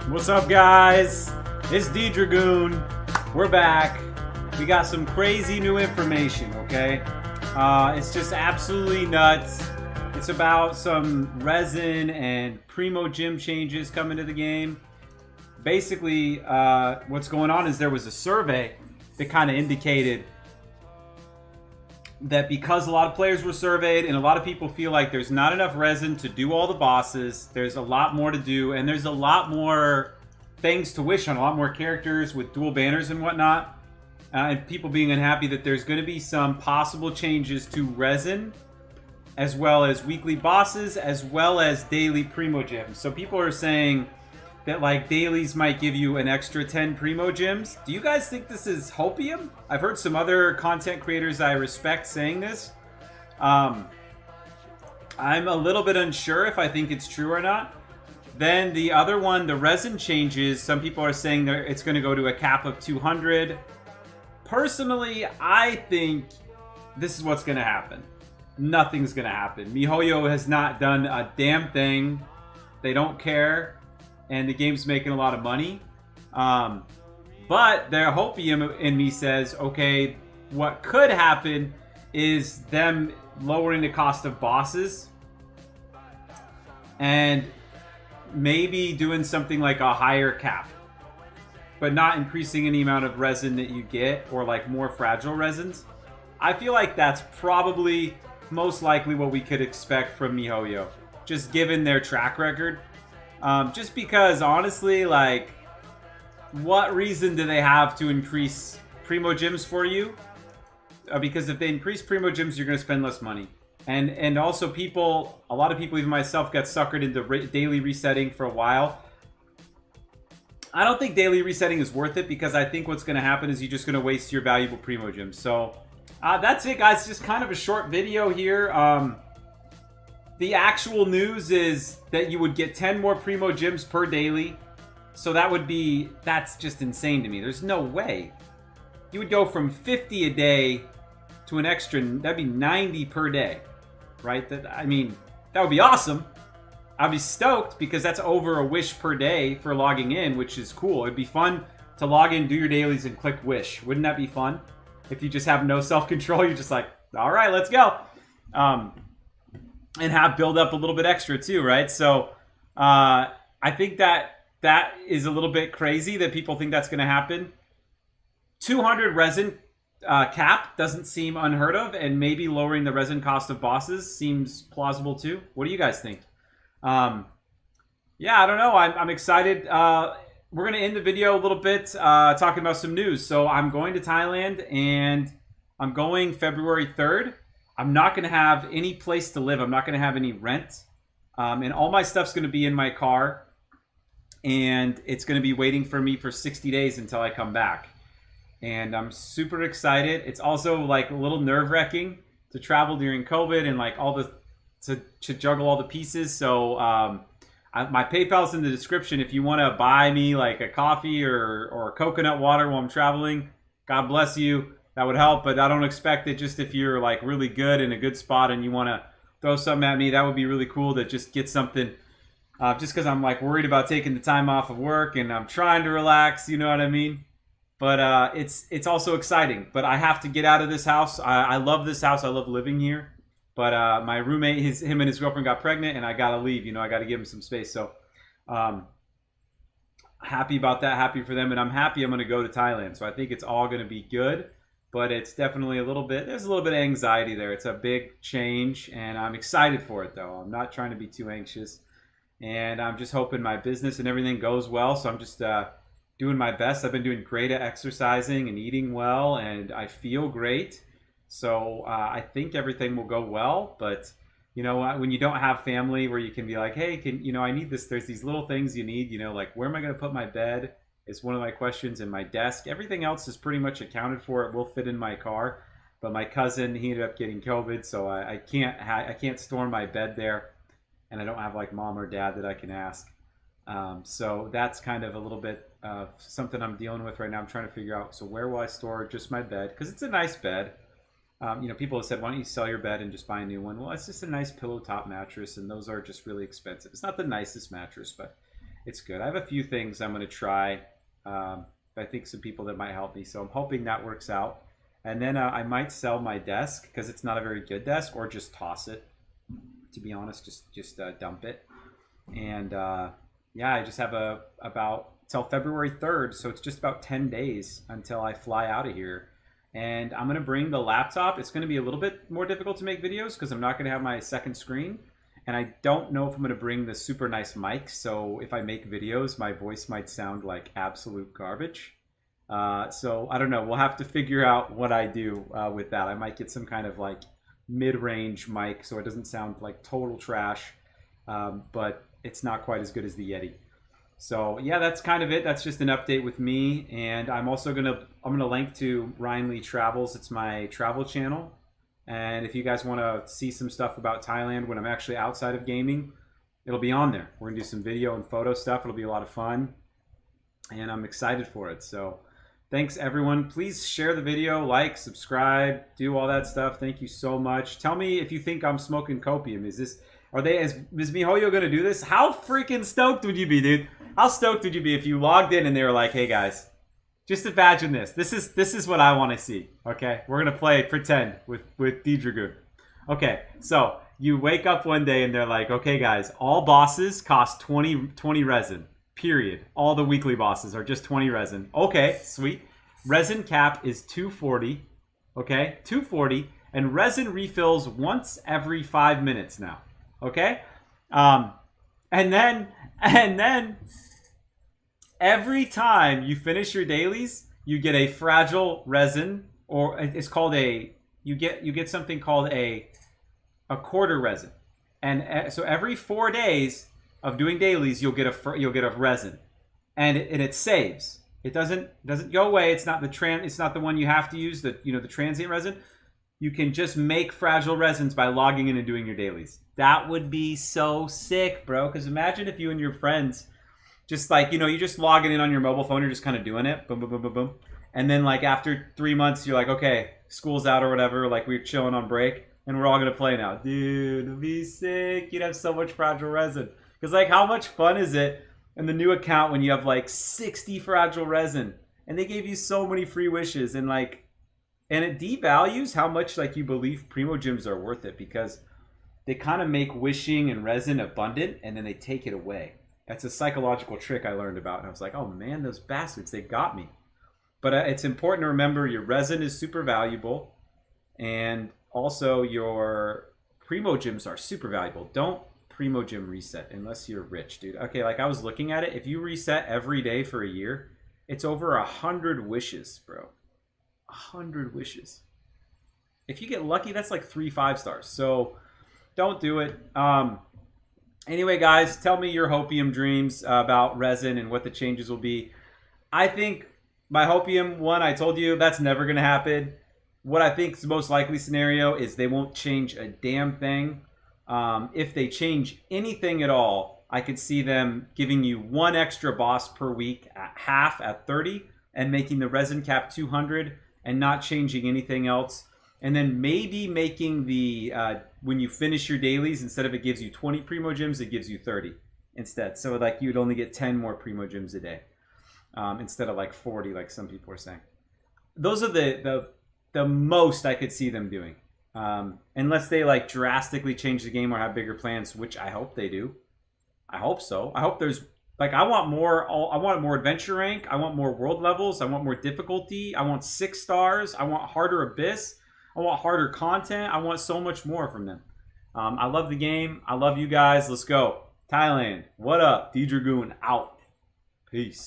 What's up, guys? It's D-Dragoon. We're back. We got some crazy new information, okay? It's just absolutely nuts. It's about some Resin and Primogems changes coming to the game. Basically, what's going on is there was a survey that kind of indicated that because a lot of players were surveyed and a lot of people feel like there's not enough resin to do all the bosses, there's a lot more to do, and there's a lot more things to wish on, a lot more characters with dual banners and whatnot, and people being unhappy that there's going to be some possible changes to resin, as well as weekly bosses, as well as daily Primogems. So people are saying that like dailies might give you an extra 10 Primogems. Do you guys think this is hopium? I've heard some other content creators I respect saying this. I'm a little bit unsure if I think it's true or not. Then the other one, the resin changes, some people are saying that it's going to go to a cap of 200. Personally, I think this is what's going to happen. Nothing's going to happen. MiHoYo has not done a damn thing. They don't care. And the game's making a lot of money. But their hopium in me says, okay, what could happen is them lowering the cost of bosses and maybe doing something like a higher cap, but not increasing any amount of resin that you get, or like more fragile resins. I feel like that's probably most likely what we could expect from MiHoYo, just given their track record. Just because, honestly, like, what reason do they have to increase Primogems for you? Because if they increase Primogems, you're going to spend less money. And also people, a lot of people, even myself, got suckered into daily resetting for a while. I don't think daily resetting is worth it, because I think what's going to happen is you're just going to waste your valuable Primogems. So, that's it, guys. Just kind of a short video here. The actual news is that you would get 10 more Primogems per daily. So that's just insane to me. There's no way. You would go from 50 a day to an extra, that'd be 90 per day, right? I mean, that would be awesome. I'd be stoked, because that's over a wish per day for logging in, which is cool. It'd be fun to log in, do your dailies, and click wish. Wouldn't that be fun? If you just have no self-control, you're just like, all right, let's go. And have build up a little bit extra too, right? So I think that is a little bit crazy that people think that's going to happen. 200 resin cap doesn't seem unheard of, and maybe lowering the resin cost of bosses seems plausible too. What do you guys think? Yeah, I don't know. I'm excited. We're going to end the video a little bit talking about some news. So I'm going to Thailand, and I'm going February 3rd. I'm not going to have any place to live. I'm not going to have any rent. And all my stuff's going to be in my car. And it's going to be waiting for me for 60 days until I come back. And I'm super excited. It's also like a little nerve-wracking to travel during COVID and like to juggle all the pieces. So my PayPal's in the description. If you want to buy me like a coffee or coconut water while I'm traveling, God bless you. That would help, but I don't expect it. Just if you're like really good in a good spot and you want to throw something at me, that would be really cool to just get something. Just because I'm like worried about taking the time off of work and I'm trying to relax, you know what I mean? But it's also exciting. But I have to get out of this house. I love this house. I love living here. But my roommate, him and his girlfriend got pregnant, and I gotta leave. You know, I gotta give him some space. So happy about that. Happy for them, and I'm happy I'm gonna go to Thailand. So I think it's all gonna be good. But it's definitely there's a little bit of anxiety there. It's a big change, and I'm excited for it, though. I'm not trying to be too anxious. And I'm just hoping my business and everything goes well. So I'm just doing my best. I've been doing great at exercising and eating well, and I feel great. So I think everything will go well. But, you know, when you don't have family where you can be like, hey, I need this. There's these little things you need, like where am I going to put my bed? Is one of my questions, in my desk. Everything else is pretty much accounted for. It will fit in my car. But my cousin, he ended up getting COVID, so I can't store my bed there, and I don't have like mom or dad that I can ask. So that's kind of a little bit of something I'm dealing with right now. I'm trying to figure out, so where will I store just my bed? Because it's a nice bed. People have said, why don't you sell your bed and just buy a new one? Well, it's just a nice pillow top mattress, and those are just really expensive. It's not the nicest mattress, but it's good. I have a few things I'm going to try. I think some people that might help me, so I'm hoping that works out. And then I might sell my desk because it's not a very good desk, or just toss it. To be honest, just dump it. And yeah, I just have about till February 3rd, so it's just about 10 days until I fly out of here. And I'm going to bring the laptop. It's going to be a little bit more difficult to make videos because I'm not going to have my second screen. And I don't know if I'm going to bring the super nice mic, so if I make videos, my voice might sound like absolute garbage. So I don't know. We'll have to figure out what I do with that. I might get some kind of like mid-range mic so it doesn't sound like total trash, but it's not quite as good as the Yeti. So yeah, that's kind of it. That's just an update with me, and I'm also gonna link to Ryan Lee Travels. It's my travel channel. And if you guys want to see some stuff about Thailand when I'm actually outside of gaming, it'll be on there. We're going to do some video and photo stuff. It'll be a lot of fun. And I'm excited for it. So thanks, everyone. Please share the video, like, subscribe, do all that stuff. Thank you so much. Tell me if you think I'm smoking copium. Is MiHoYo going to do this? How freaking stoked would you be, dude? How stoked would you be if you logged in and they were like, hey, guys, just imagine this. This is what I want to see. Okay, we're gonna play pretend with D-Dragoon. Okay, so you wake up one day and they're like, okay, guys, all bosses cost 20 resin. Period. All the weekly bosses are just 20 resin. Okay, sweet. Resin cap is 240. Okay, 240, and resin refills once every 5 minutes now. Okay, and then. Every time you finish your dailies, you get a fragile resin, or it's called you get something called a quarter resin, and so every 4 days of doing dailies, you'll get a resin, and it saves. It doesn't go away. It's not the one you have to use, the transient resin. You can just make fragile resins by logging in and doing your dailies. That would be so sick, bro. Because imagine if you and your friends just like, you just logging in on your mobile phone, you're just kind of doing it, boom, boom, boom, boom, boom. And then like after 3 months, you're like, okay, school's out or whatever, like we're chilling on break, and we're all going to play now. Dude, it'd be sick. You'd have so much fragile resin. Because like, how much fun is it in the new account when you have like 60 fragile resin? And they gave you so many free wishes, and it devalues how much like you believe Primogems are worth it, because they kind of make wishing and resin abundant, and then they take it away. That's a psychological trick I learned about. And I was like, oh man, those bastards, they got me. But it's important to remember your resin is super valuable. And also your Primogems are super valuable. Don't Primogem reset unless you're rich, dude. Okay, like I was looking at it. If you reset every day for a year, it's over 100 wishes, bro. 100 wishes. If you get lucky, that's like 3 5-stars. So don't do it. Anyway, guys, tell me your Hopium dreams about resin and what the changes will be. I think my Hopium one, I told you, that's never going to happen. What I think is the most likely scenario is they won't change a damn thing. If they change anything at all, I could see them giving you 1 extra boss per week at half at 30 and making the resin cap 200 and not changing anything else. And then maybe making the, when you finish your dailies, instead of it gives you 20 Primogems, it gives you 30 instead. So like you'd only get 10 more Primogems a day instead of like 40 like some people are saying. Those are the most I could see them doing. Unless they like drastically change the game or have bigger plans, which I hope they do. I hope so. I hope there's like, I want more adventure rank. I want more world levels. I want more difficulty. I want 6 stars. I want harder abyss. I want harder content. I want so much more from them. I love the game. I love you guys. Let's go. Thailand. What up? D-Dragoon out. Peace.